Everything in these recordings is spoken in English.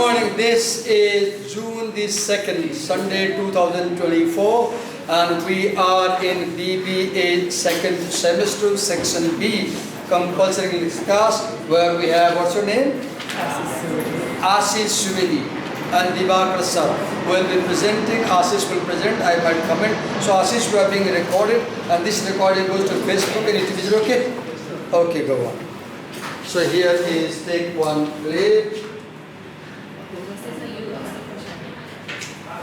morning. This is June the 2nd, Sunday 2024, and we are in BBA second semester, section B, compulsory English class, where we have, what's your name? Ashish Suvedi and Divakar sir will be presenting. Ashish will present, I might comment. So Ashish, we are being recorded, and this recording goes to Facebook and YouTube. Is it okay? Okay, go on. So here is take one plate.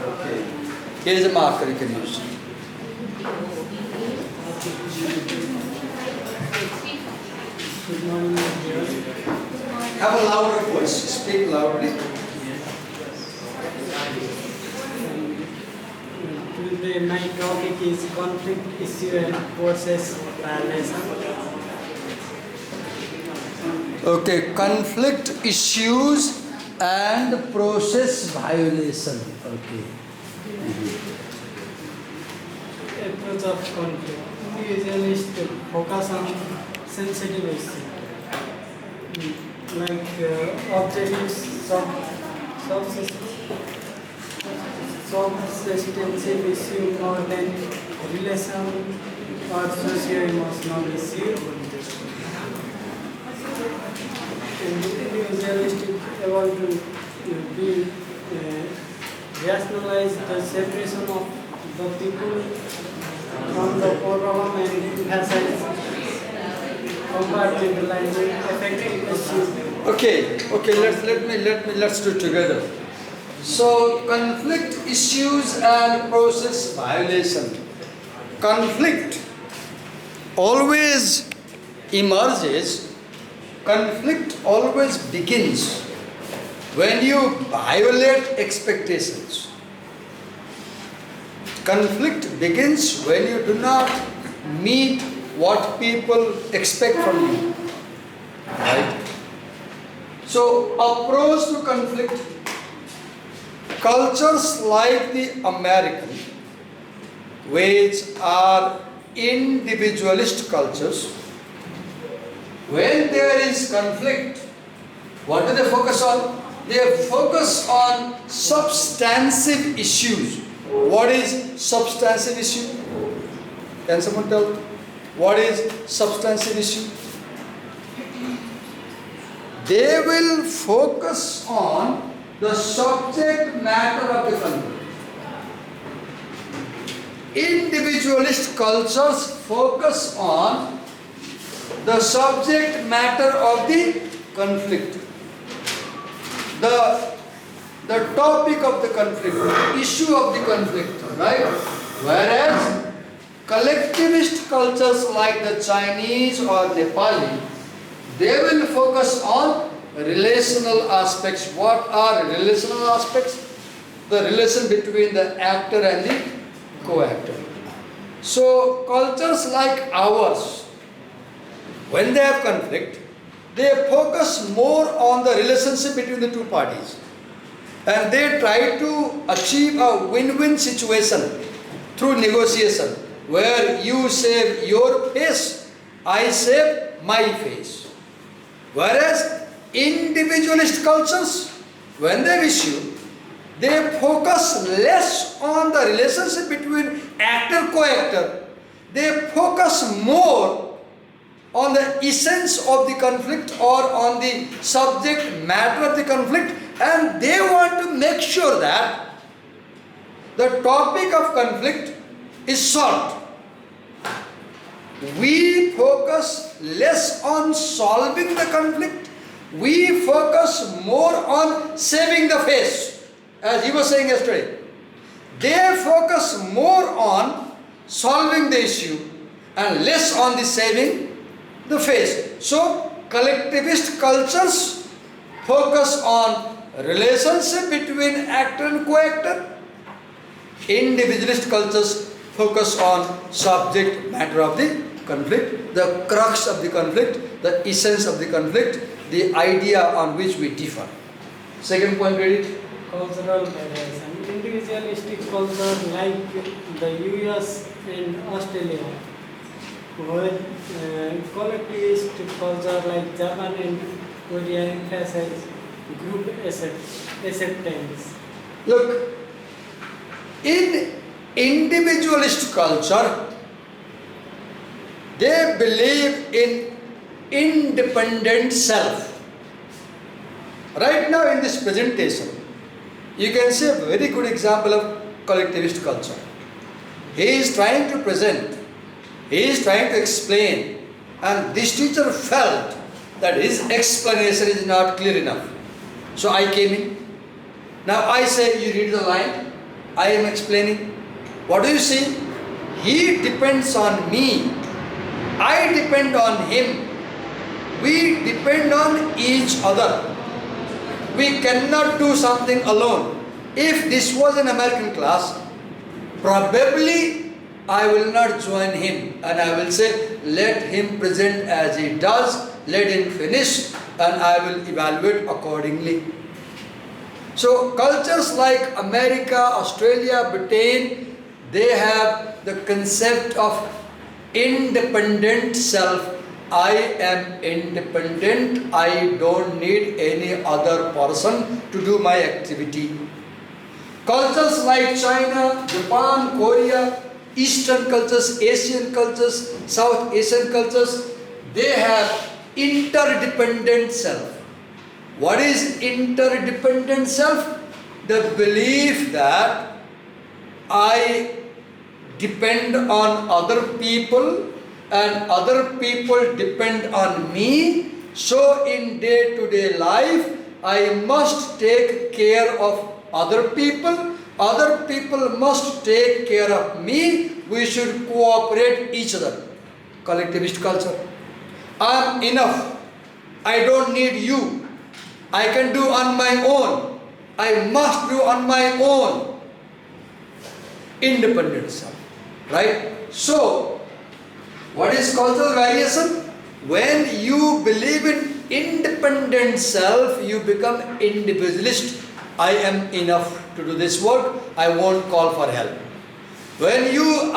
Okay. Here is a marker you can use. Good morning, dear. Have a louder voice. Speak loudly. Today my topic is conflict issue and process violation. Okay, conflict issues and process violation. Okay. Approach of conflict. Individualist focus on sensitive issues like objectives, substantive issue more than relation or socio-emotional issue. Individualistic able to be rationalize the separation of the people from the problem and emphasize compartmentalizing effective issues. Okay, let's do it together. So conflict issues and process violation. Conflict always emerges, conflict always begins when you violate expectations. Conflict begins when you do not meet what people expect from you. Right? So, approach to conflict. Cultures like the American, which are individualist cultures, when there is conflict, what do they focus on? They focus on substantive issues. What is substantive issue? Can someone tell? What is substantive issue? They will focus on the subject matter of the conflict. Individualist cultures focus on the subject matter of the conflict. The topic of the conflict, the issue of the conflict, right? Whereas collectivist cultures like the Chinese or Nepali, they will focus on relational aspects. What are relational aspects? The relation between the actor and the co-actor. So cultures like ours, when they have conflict, they focus more on the relationship between the two parties. And they try to achieve a win-win situation through negotiation, where you save your face, I save my face. Whereas individualist cultures, when they have issue, they focus less on the relationship between actor-co-actor. They focus more on the essence of the conflict or on the subject matter of the conflict, and they want to make sure that the topic of conflict is solved. We focus less on solving the conflict. We focus more on saving the face, as he was saying yesterday. They focus more on solving the issue and less on the saving the face. So, collectivist cultures focus on relationship between actor and co-actor. Individualist cultures focus on subject matter of the conflict, the crux of the conflict, the essence of the conflict, the idea on which we differ. Second point, read it. Cultural variation. Individualistic culture like the US and Australia, where collectivist culture like Japan and Korea emphasize group acceptance. Look, in individualist culture, they believe in independent self. Right now in this presentation, you can see a very good example of collectivist culture. He is trying to present, he is trying to explain, and this teacher felt that his explanation is not clear enough. So I came in. Now I say, you read the line, I am explaining. What do you see? He depends on me, I depend on him. We depend on each other. We cannot do something alone. If this was an American class, probably I will not join him and I will say, let him present as he does, let him finish, and I will evaluate accordingly. So cultures like America, Australia, Britain, they have the concept of independent self. I am independent, I don't need any other person to do my activity. Cultures like China, Japan, Korea, Eastern cultures, Asian cultures, South Asian cultures, they have interdependent self. What is interdependent self? The belief that I depend on other people and other people depend on me. So in day-to-day life, I must take care of other people must take care of me. We should cooperate each other. Collectivist culture. I am enough. I don't need you. I can do on my own. I must do on my own. Independent self. Right? So, what is cultural variation? When you believe in independent self, you become individualist. I am enough to do this work. I won't call for help. When you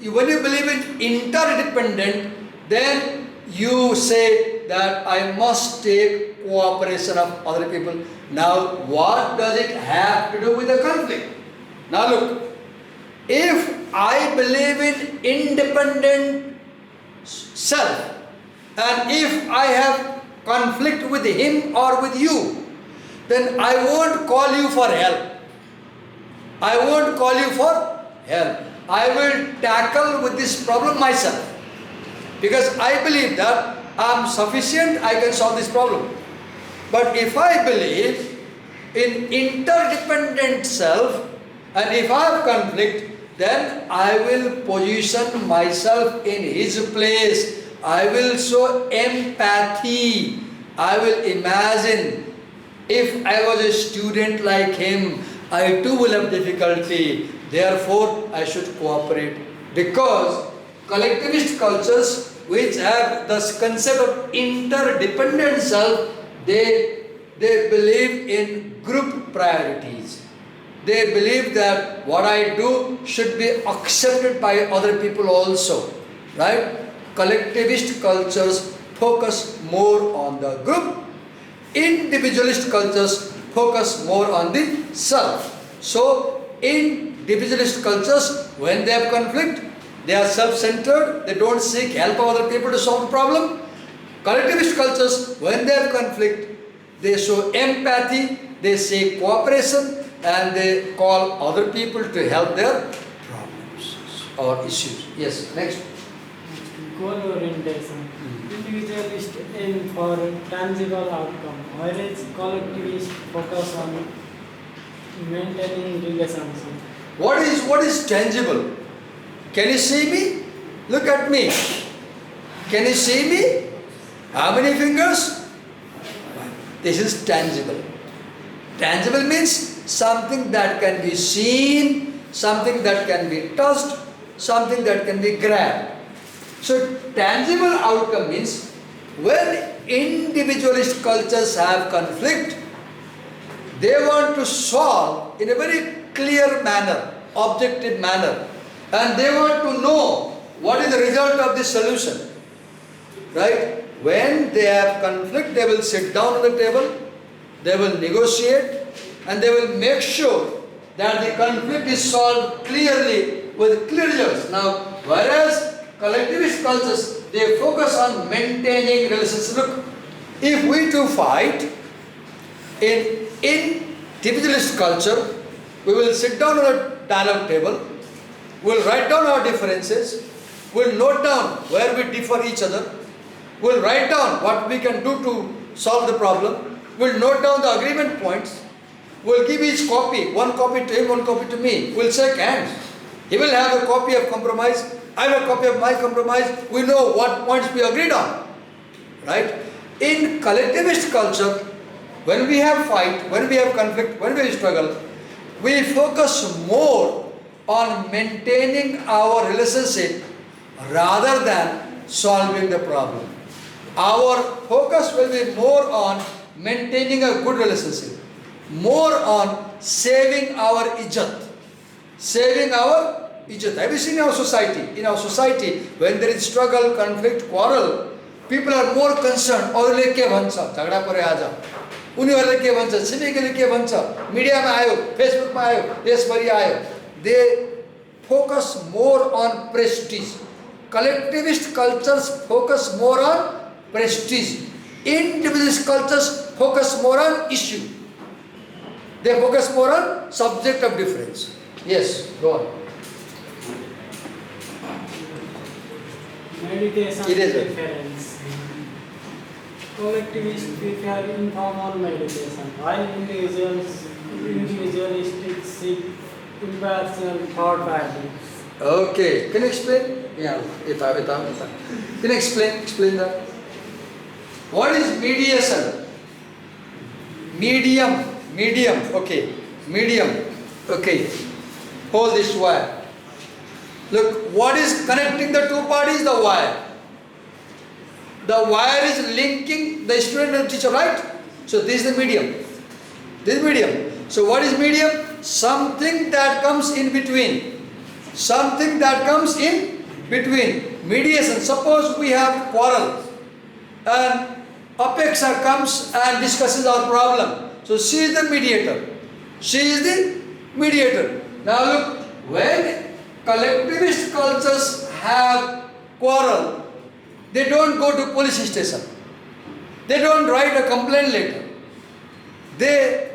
believe in interdependent, then you say that I must take cooperation of other people. Now, what does it have to do with the conflict? Now look, if I believe in independent self, and if I have conflict with him or with you, then I won't call you for help. I won't call you for help. I will tackle with this problem myself. Because I believe that I am sufficient, I can solve this problem. But if I believe in interdependent self, and if I have conflict, then I will position myself in his place. I will show empathy. I will imagine, if I was a student like him, I too will have difficulty. Therefore, I should cooperate. Because collectivist cultures which have this concept of interdependent self, they believe in group priorities. They believe that what I do should be accepted by other people also. Right? Collectivist cultures focus more on the group. Individualist cultures focus more on the self. So, individualist cultures, when they have conflict, they are self-centered, they don't seek help of other people to solve the problem. Collectivist cultures, when they have conflict, they show empathy, they seek cooperation, and they call other people to help their problems or issues. Yes, next. Goal orientation. Individualist aim for tangible outcome, whereas collectivist focus on maintaining relationship. What is tangible? Can you see me? Look at me. Can you see me? How many fingers? This is tangible. Tangible means something that can be seen, something that can be touched, something that can be grabbed. So tangible outcome means when individualist cultures have conflict, they want to solve in a very clear manner, objective manner, and they want to know what is the result of this solution. Right? when they have conflict, they will sit down on the table, they will negotiate, and they will make sure that the conflict is solved clearly with clear results. Now, whereas collectivist cultures, they focus on maintaining relations. Look, if we two fight in individualist culture, we will sit down on a dialogue table, we'll write down our differences, we'll note down where we differ each other, we'll write down what we can do to solve the problem, we'll note down the agreement points, we'll give each copy, one copy to him, one copy to me, we'll shake hands. He will have a copy of compromise, I have a copy of my compromise, we know what points we agreed on. Right? In collectivist culture, when we have fight, when we have conflict, when we struggle, we focus more on maintaining our relationship rather than solving the problem. Our focus will be more on maintaining a good relationship, more on saving our ijat. Saving our ijat. Have you seen our society? In our society, when there is struggle, conflict, quarrel, people are more concerned. अरूले के भन्छ झगडा पर्यो आज उनीहरूले के भन्छ छिमेकीले के भन्छ मिडियामा आयो फेसबुकमा आयो देशभरि आयो they focus more on prestige. Collectivist cultures focus more on prestige. Individualist cultures focus more on issue. They focus more on subject of difference. Yes, go on. Meditation Eraser. preference. Collectivists prefer informal meditation, while individualistic seek impersonal thought patterns. Okay, can you explain? Yeah, Can you explain that? What is mediation? Medium, okay, medium, okay. Hold this wire. Look, what is connecting the two parties? The wire. The wire is linking the student and teacher, right? So this is the medium. This is medium. So what is medium? Something that comes in between. Something that comes in between. Mediation. Suppose we have quarrel and Apeksha comes and discusses our problem. So she is the mediator. She is the mediator. Now look, when collectivist cultures have quarrel, they don't go to police station. They don't write a complaint letter. They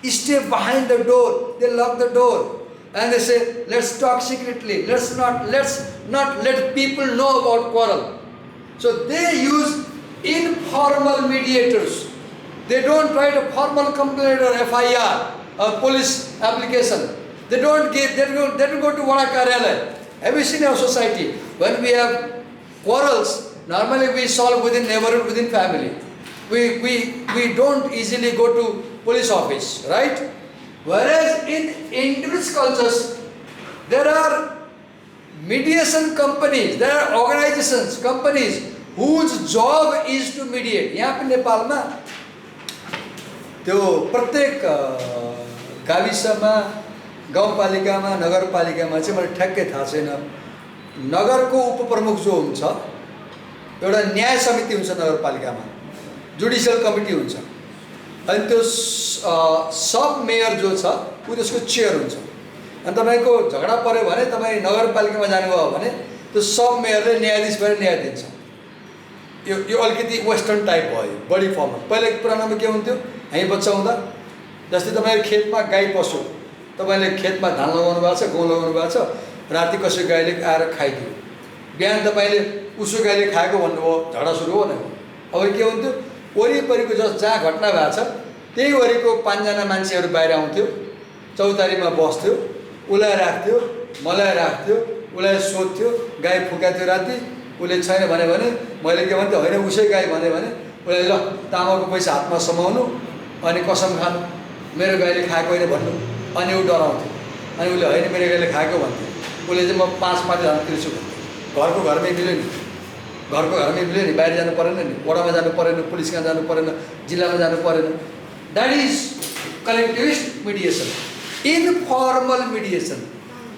stay behind the door. They lock the door. And they say, let's talk secretly. Let's not let people know about quarrel. So they use informal mediators. They don't write a formal complaint or FIR or police application. They don't go to Vada Karyalaya. Have you seen our society? When we have quarrels, normally we solve within neighborhood, within family. We don't easily go to police office, right? Whereas in indigenous cultures, there are mediation companies, there are organizations, companies whose job is to mediate. यहाँ पे नेपाल में त्यो प्रत्येक गाविसमा गाउँपालिकामा नगरपालिकामा चाहिँ मलाई ठ्याक्कै थाहा छैन नगरको उपप्रमुख जो हुन्छ एउटा न्याय समिति हुन्छ नगरपालिकामा जुडिशियल कमिटी हुन्छ अनि त्यो सब मेयर जो छ उ त्यसको चेयर हुन्छ अनि तपाईको झगडा पर्यो भने तपाई नगरपालिकामा जानुभयो भने त्यो सब मेयरले न्यायाधीश भएर न्याय दिन्छ यो अलिकति वेस्टर्न टाइप भयो बडी फर्मल पहिले पुरानोमा के हुन्थ्यो हामी बच्चा हुँदा जस्तै तपाईको खेतमा गाई पशु तपाईले खेतमा धान लगाउनु भएको छ गहुँ लगाउनु भएको छ राति कसै गाईले आएर खाइदियो बिहान तपाईले उसो गाईले खाएको भन्नुभयो झगडा सुरु हो भनेको अब के हुन्थ्यो वरिपरिको जहाँ घटना भएको छ त्यही वरिको 5 जना मान्छेहरू बाहिर आउँथ्यो चौतारीमा बस्थ्यो उलाई राख्थ्यो मलाई राख्थ्यो उलाई सोध्थ्यो गाई फुकाथ्यो राति उले छैन भने मैले के भन्थे हैन उसै गाई भने उले ल तामाको पैसा हातमा समाउनु अनि कसम खानु मेरो गाईले खाएको हैन भन्नु अनि उ डराउँथ्यो अनि उले हैन मेरो गाईले खाएको भन्थ्यो उले चाहिँ म 5 हजार तिर्छु घरको घरमै मिल्यो नि घरको घरमै मिल्यो नि बाहिर जानु परेन नि वडामा जानु परेन पुलिस कहाँ जानु परेन जिल्लामा जानु परेन that is collectivist mediation informal mediation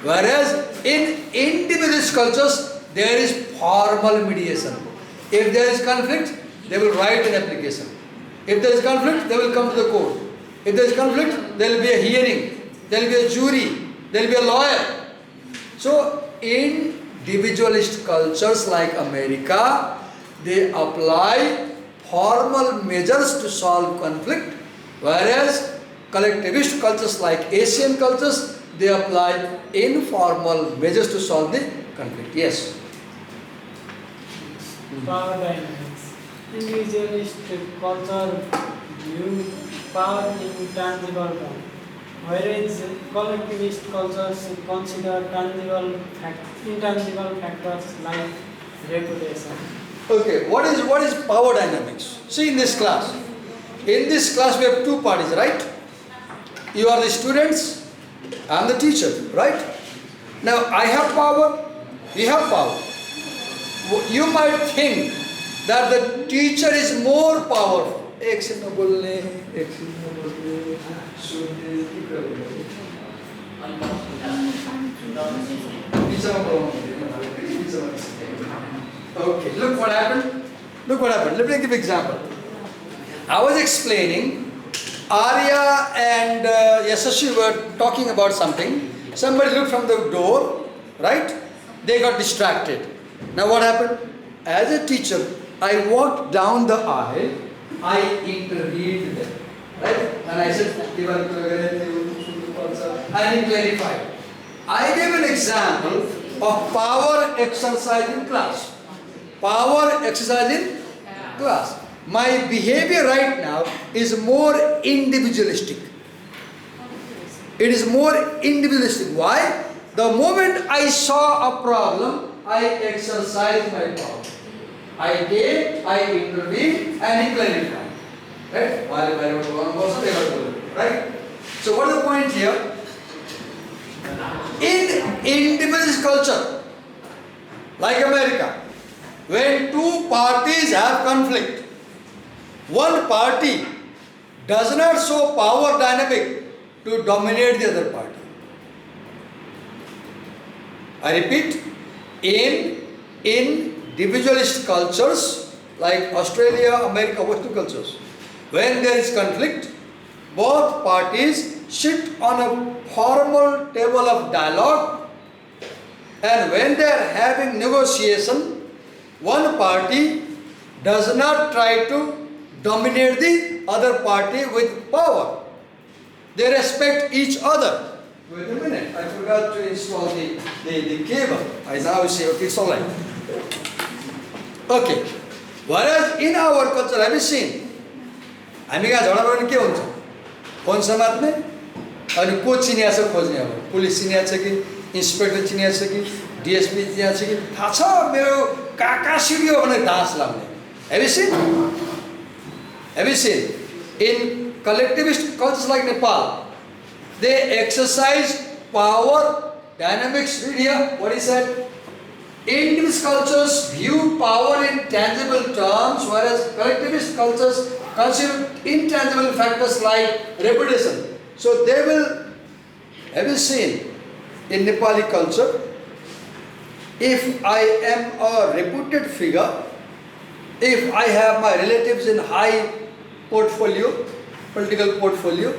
whereas in individualist cultures there is formal mediation if there is conflict they will write an application. If there is conflict, they will come to the court. If there is conflict, there will be a hearing, there will be a jury, there will be a lawyer. So individualist cultures like America, they apply formal measures to solve conflict, whereas collectivist cultures like Asian cultures, they apply informal measures to solve the conflict. Yes. Power dynamics. Individualist culture view power in tangible terms, whereas collectivist cultures consider intangible factors like reputation. Okay, what is power dynamics? See in this class. In this class we have two parties, right? You are the students, I am the teacher, right? Now I have power, we have power. You might think that the teacher is more powerful. Okay, look what happened. Look what happened. Let me give an example. I was explaining, Arya and Yashasvi were talking about something. Somebody looked from the door, right? They got distracted. Now what happened? As a teacher, I walked down the aisle, I intervened them, right? And I said, and clarified. I gave an example of power exercise in class. Power exercise in class. My behavior right now is more individualistic. It is more individualistic. Why? The moment I saw a problem, I exercised my power. I gave, I intervened, and I clarified. Right? Right? So what is the point here? In individualist culture, like America, when two parties have conflict, one party does not show power dynamic to dominate the other party. I repeat, in individualist cultures like Australia, America, Western cultures, when there is conflict, both parties sit on a formal table of dialogue, and when they are having negotiation, one party does not try to dominate the other party with power. They respect each other. Wait a minute, I forgot to install the cable. I now say, okay, it's all right. Okay. Whereas in our culture, have you seen? हामी कहाँ झगडा गर्ने के हुन्छ? Phone समात्ने अनि को चिनिया छ खोज्ने अब पुलिस चिनिया छ कि इन्स्पेक्टर चिनिया छ कि डीएसपी चिनिया छ कि थाहा छ मेरो काका सिडियो भनेर दास लाग्ने. Have you seen? Have you seen? In collectivist cultures like Nepal, they exercise power dynamics. Read here what he said. Indigenous cultures view power in tangible terms, whereas collectivist cultures consider intangible factors like reputation. So they will, have you seen, in Nepali culture, if I am a reputed figure, if I have my relatives in high portfolio, political portfolio,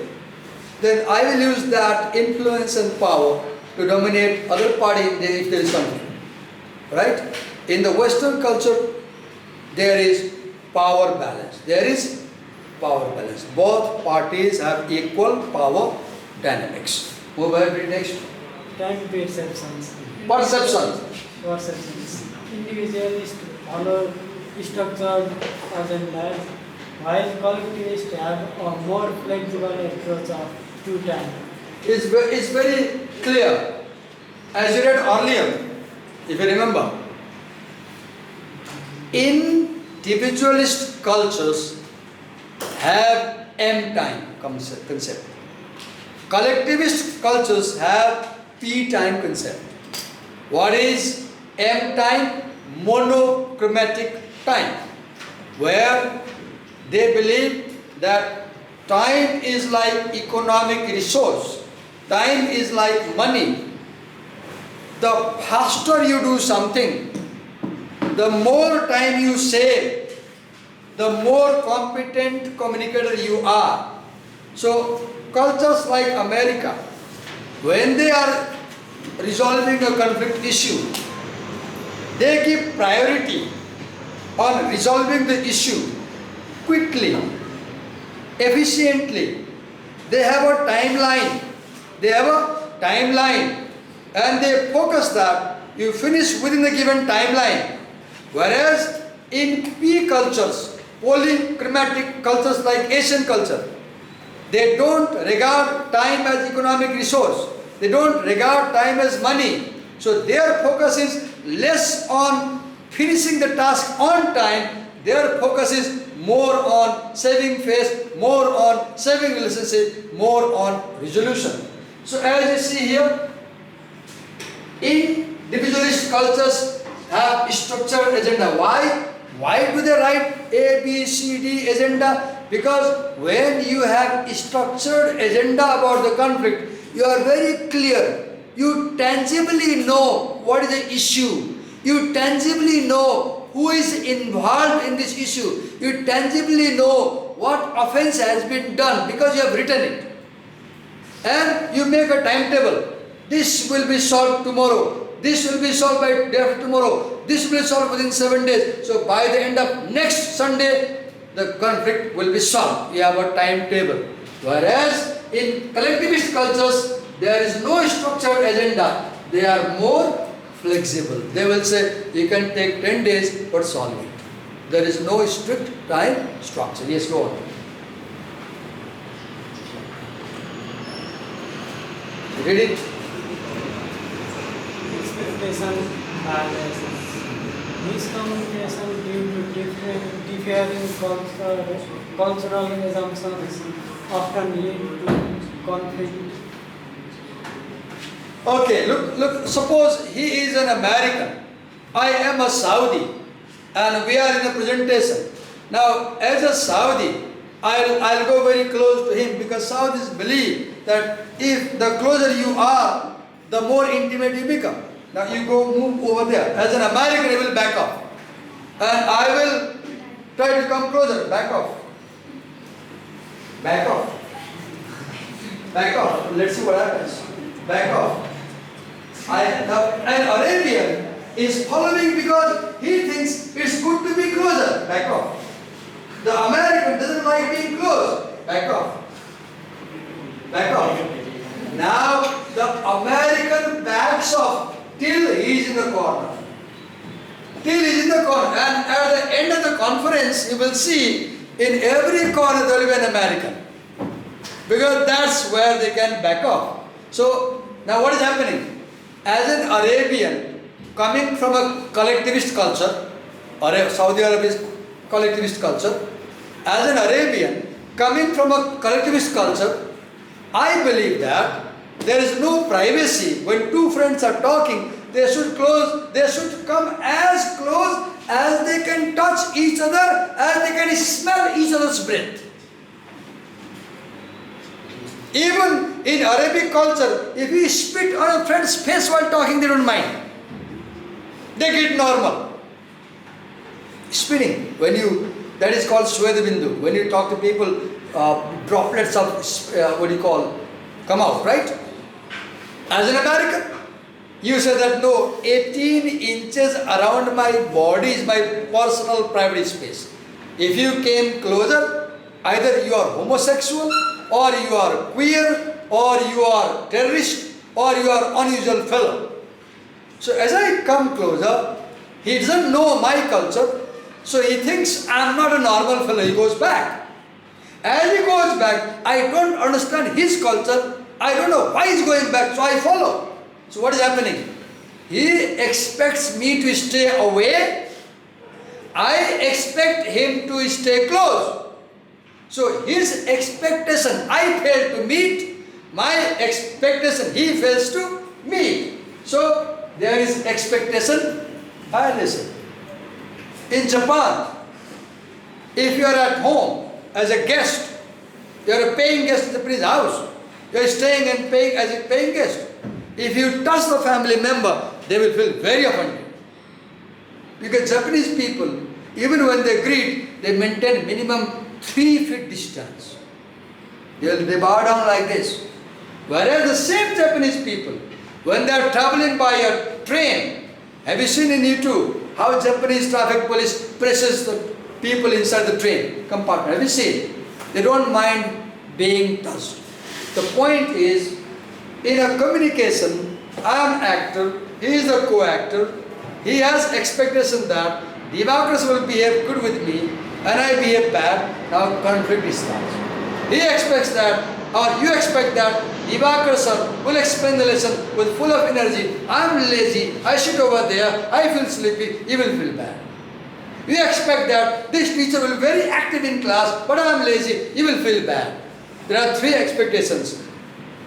then I will use that influence and power to dominate other party if there is conflict. Right? In the Western culture, there is power balance. There is power balance. Both parties have equal power dynamics. Move ahead, next. Time perceptions. Perceptions. Individualists follow structured agendas, while collectivists have a more flexible approach to time. It's very clear. As you read earlier, if you remember, individualist cultures have M time concept. Collectivist cultures have P time concept. What is M time? Monochromatic time, where they believe that time is like economic resource. Time is like money. The faster you do something, the more time you save. the more competent communicator you are. So cultures like America, when they are resolving a conflict issue, they give priority on resolving the issue quickly, efficiently. They have a timeline. And they focus that you finish within the given timeline. Whereas in P cultures, polychromatic cultures like Asian culture, they don't regard time as economic resource. They don't regard time as money. So their focus is less on finishing the task on time. Their focus is more on saving face, more on saving relationship, more on resolution. So as you see here, individualist cultures have structured agenda. Why? Why do they write A, B, C, D agenda? Because when you have structured agenda about the conflict, you are very clear. You tangibly know what is the issue. You tangibly know who is involved in this issue. You tangibly know what offense has been done because you have written it. And you make a timetable. This will be solved tomorrow. This will be solved by day after tomorrow. This will be solved within 7 days. So by the end of next Sunday, the conflict will be solved. You have a timetable. Whereas in collectivist cultures, there is no structured agenda. They are more flexible. They will say, you can take 10 days but solve it. There is no strict time structure. Yes, go on. Read it. Expectation biases. Miscommunication due to differing cultural assumptions often lead to conflict. Okay, look, suppose he is an American, I am a Saudi, and we are in a presentation. Now, as a Saudi, I'll go very close to him because Saudis believe that if the closer you are, the more intimate you become. Now you move over there. As an American, you will back off. And I will try to come closer, back off. Back off. Back off. Let's see what happens. Back off. An Arabian is following because he thinks it's good to be closer. Back off. The American doesn't like being close. Back off. Back off. Now the American backs off till he is in the corner. Till he is in the corner. And at the end of the conference, you will see in every corner there will be an American. Because that's where they can back off. So now what is happening? As an Arabian coming from a collectivist culture, Saudi Arabia's collectivist culture, as an Arabian coming from a collectivist culture, I believe that there is no privacy. When two friends are talking, they should come as close as they can touch each other, as they can smell each other's breath. Even in Arabic culture, if you spit on a friend's face while talking, they don't mind. They get normal. Spitting, that is called Swedabindu. When you talk to people, droplets of, come out, right? As an American, you say that no, 18 inches around my body is my personal private space. If you came closer, either you are homosexual, or you are queer, or you are terrorist, or you are unusual fellow. So as I come closer, he doesn't know my culture, so he thinks I am not a normal fellow, he goes back. As he goes back, I don't understand his culture, I don't know why he's going back, so I follow. So what is happening? He expects me to stay away, I expect him to stay close. So his expectation I fail to meet, my expectation he fails to meet. So there is expectation violation. In Japan, if you are at home as a guest, you are a paying guest in the Japanese house, you are staying and paying as a paying guest. If you touch the family member, they will feel very offended. Because Japanese people, even when they greet, they maintain minimum 3 feet distance. They bow down like this. Whereas the same Japanese people, when they are traveling by a train, have you seen in YouTube how Japanese traffic police presses the people inside the train compartment? Have you seen? They don't mind being touched. The point is, in a communication, I am actor, he is the co-actor, he has expectation that Divakar will behave good with me and I behave bad, now conflict starts. He expects that, or you expect that Divakar sir will explain the lesson with full of energy. I am lazy, I sit over there, I feel sleepy, he will feel bad. You expect that this teacher will be very active in class, but I am lazy, he will feel bad. There are 3 expectations.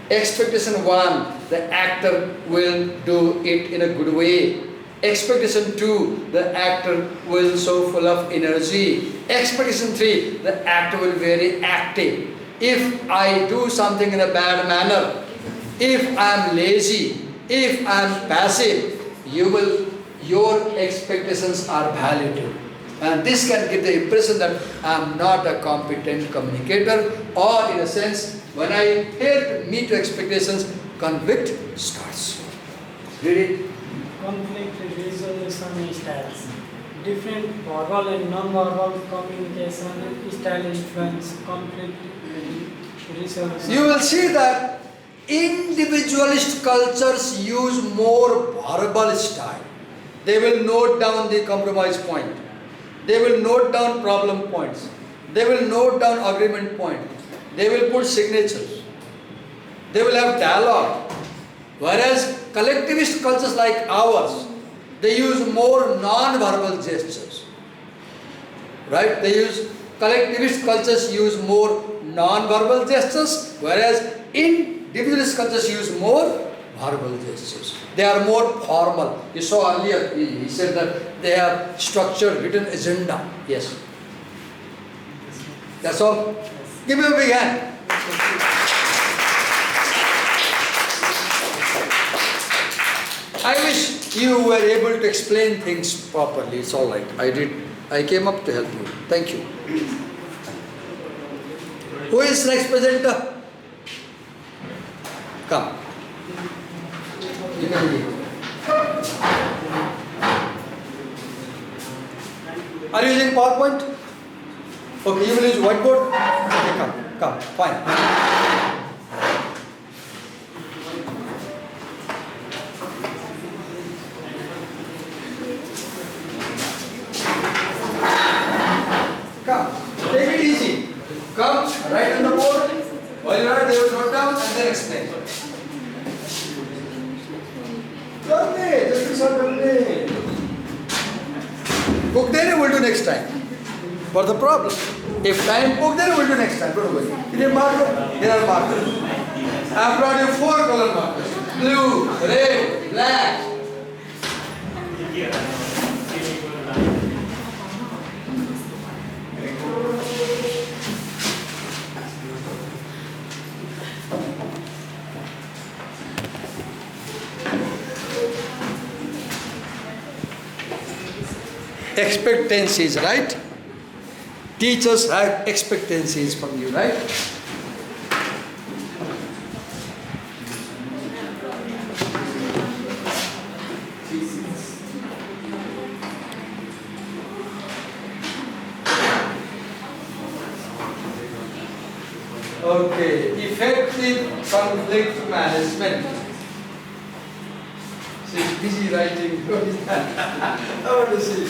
Expectation 1, the actor will do it in a good way. Expectation 2, the actor will so full of energy. Expectation 3, the actor will be very active. If I do something in a bad manner, if I am lazy, if I am passive, your expectations are valid. And this can give the impression that I am not a competent communicator, or in a sense, when I fail to meet your expectations, conflict starts. Read it. Conflict resolution styles. Different verbal and non-verbal communication style influence conflict resolution. You will see that individualist cultures use more verbal style. They will note down the compromise point. They will note down problem points. They will note down agreement point. They will put signatures. They will have dialogue. Whereas collectivist cultures like ours, they use more non-verbal gestures. Right? Collectivist cultures use more non-verbal gestures, whereas individualist cultures use more verbal gestures. They are more formal. You saw earlier, he said that they have structured written agenda. Yes. That's all. Give me a big hand. I wish you were able to explain things properly. It's all right. I came up to help you. Thank you. Who is next presenter? Come. You can leave. Are you using PowerPoint? Okay, you will use whiteboard? Okay, come, fine. Come, take it easy. Come, write on the board. While you write, they will note down and then explain. Book there, we'll do next time. For the problem. If time book there, we'll do next time. Don't worry. Here are markers. Here are markers. I have brought you 4 color markers. Blue, red, black. Expectancies, right? Teachers have expectancies from you, right? Okay, effective conflict management. She's busy writing. I want to see.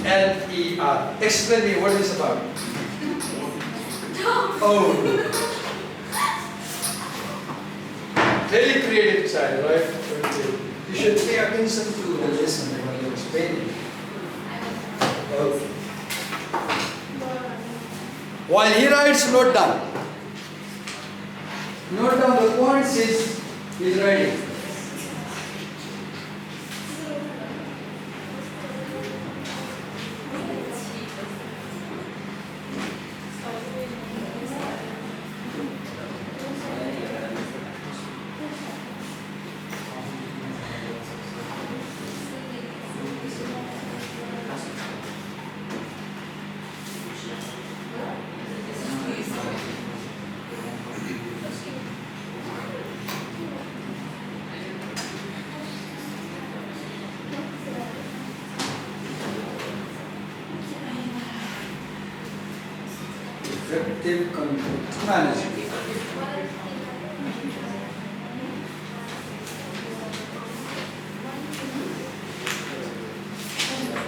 DONSERASNER. Explain me what is this about. Oh. Very creative child, right? Okay. You should pay attention to the lesson when you're explaining. Okay. While he writes, note down. Note down the points he's writing. Constructive conflict management.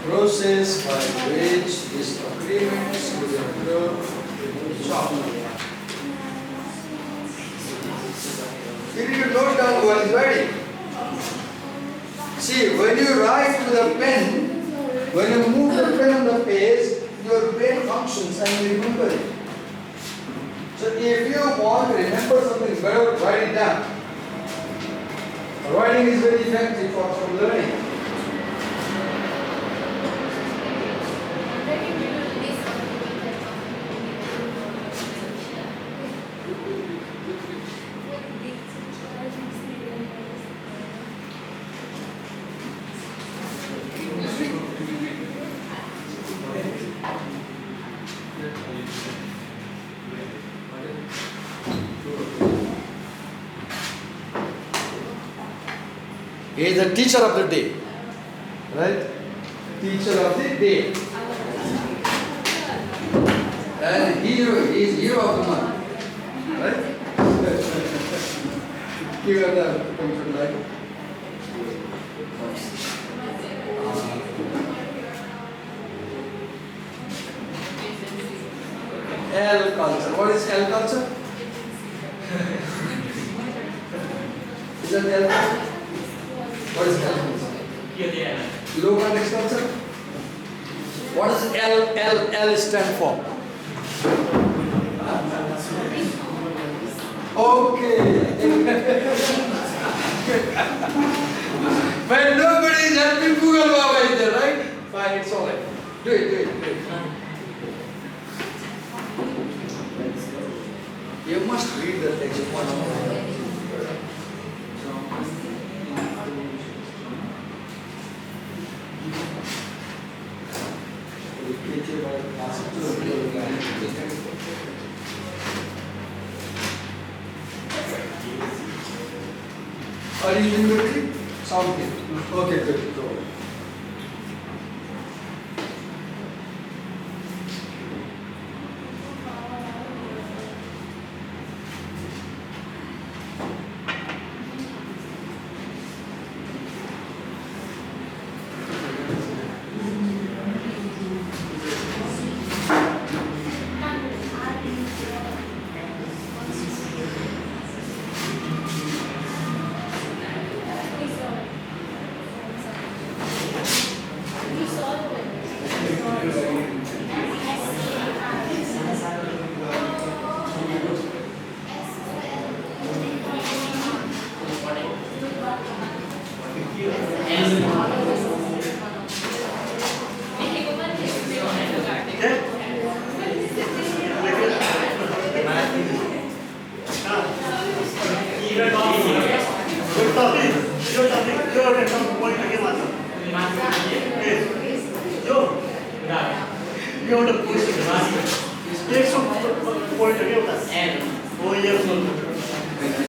Process by which disagreements within a group will be solved. Did you note down what is writing? See, when you write with a pen, when you move the pen on the page, your brain functions and you remember it. So if you want to remember something better, write it down. Writing is very effective for learning. He is the teacher of the day, right? Teacher of the day. And hero, he is hero of the month, right? Give her the computer light. L culture. What is L culture? Is that L culture? What is L culture? Low context culture? What does L stand for? Okay. When nobody is helping, Google Baba is there, right? Fine, it's alright. Do it. You must read the text one more. Are you using the trick? Sound good. Okay, good. Go. Point again,